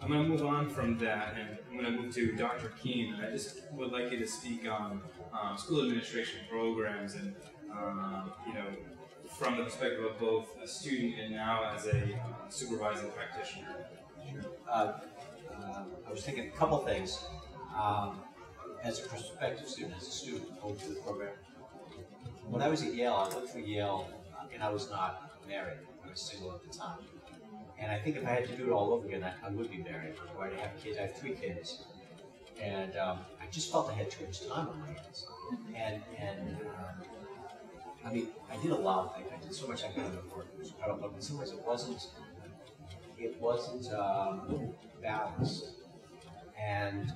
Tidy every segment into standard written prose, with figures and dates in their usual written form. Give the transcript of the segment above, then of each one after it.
I'm going to move on from that, and I'm going to move to Dr. Keane. I just would like you to speak on school administration programs, and you know, from the perspective of both a student and now as a supervising practitioner. Sure. I was thinking a couple things. As a prospective student, as a student going through the program, when I was at Yale, I went through Yale, and I was not married. I was single at the time. And I think if I had to do it all over again, I would be married. Or I'd have kids. I have 3 kids. And I just felt I had too much time on my hands. And I mean, I did a lot of things. I did so much academic work. It was incredible. But in some ways, it wasn't balanced. And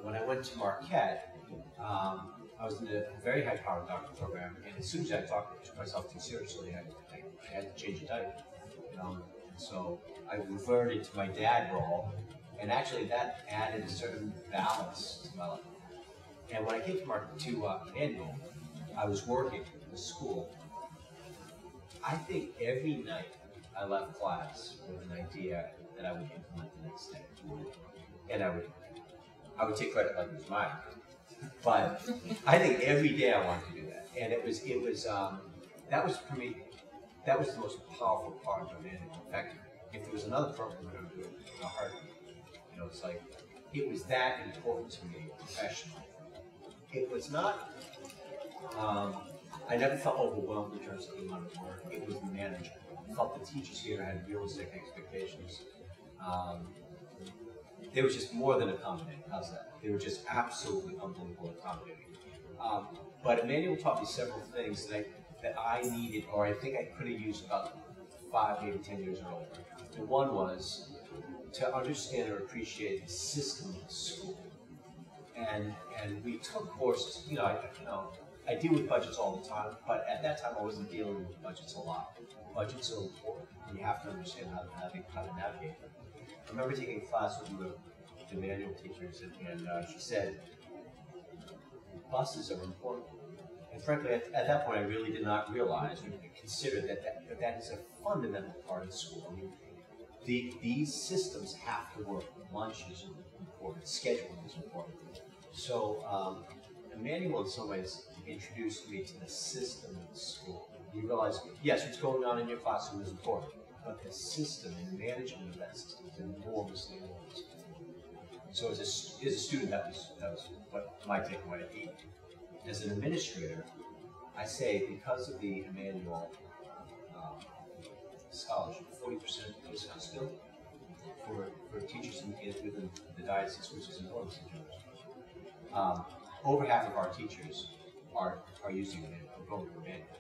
when I went to Marquette, I was in a very high-powered doctoral program. And as soon as I took myself too seriously, I had to change the diet. So I reverted to my dad role, and actually that added a certain balance to my life. And when I came to Emmanuel, I was working in the school. I think every night I left class with an idea that I would implement the next day, and I would take credit like it was mine. But I think every day I wanted to do that, and it was that was for me. That was the most powerful part of it. In fact, if there was another program, I would do it in a heartbeat. It's like, it was that important to me professionally. It was not, I never felt overwhelmed in terms of the amount of work. It was manageable. I felt the teachers here had realistic expectations. They were just more than accommodating. How's that? They were just absolutely unbelievable accommodating. But Emmanuel taught me several things that I needed, or I think I could have used about 5, maybe 10 years earlier. And one was to understand or appreciate the system of the school. And we took courses, I deal with budgets all the time, but at that time I wasn't dealing with budgets a lot. Budgets are important, and you have to understand how to navigate them. I remember taking a class with the manual teachers, and she said, buses are important. And frankly, at that point, I really did not realize or consider that is a fundamental part of school. I mean, these systems have to work. Lunch is important. Scheduling is important. So Emmanuel, in some ways, introduced me to the system of the school. You realize, yes, what's going on in your classroom is important, but the system and the management of that system is enormously important. So as a student, that was what my takeaway at 8. As an administrator, I say because of the Emmanuel scholarship, 40% is still for teachers within the diocese, which is enormous in terms. Over half of our teachers are using Emmanuel, are going to Emmanuel,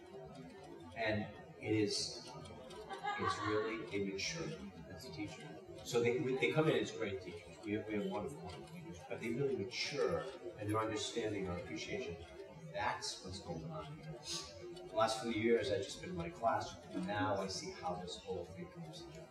and it's really a maturity as a teacher. So they come in as great teachers. We have wonderful teachers, but they really mature in their understanding or appreciation. That's what's going on here. The last few years, I've just been in my classroom, and now I see how this whole thing comes together.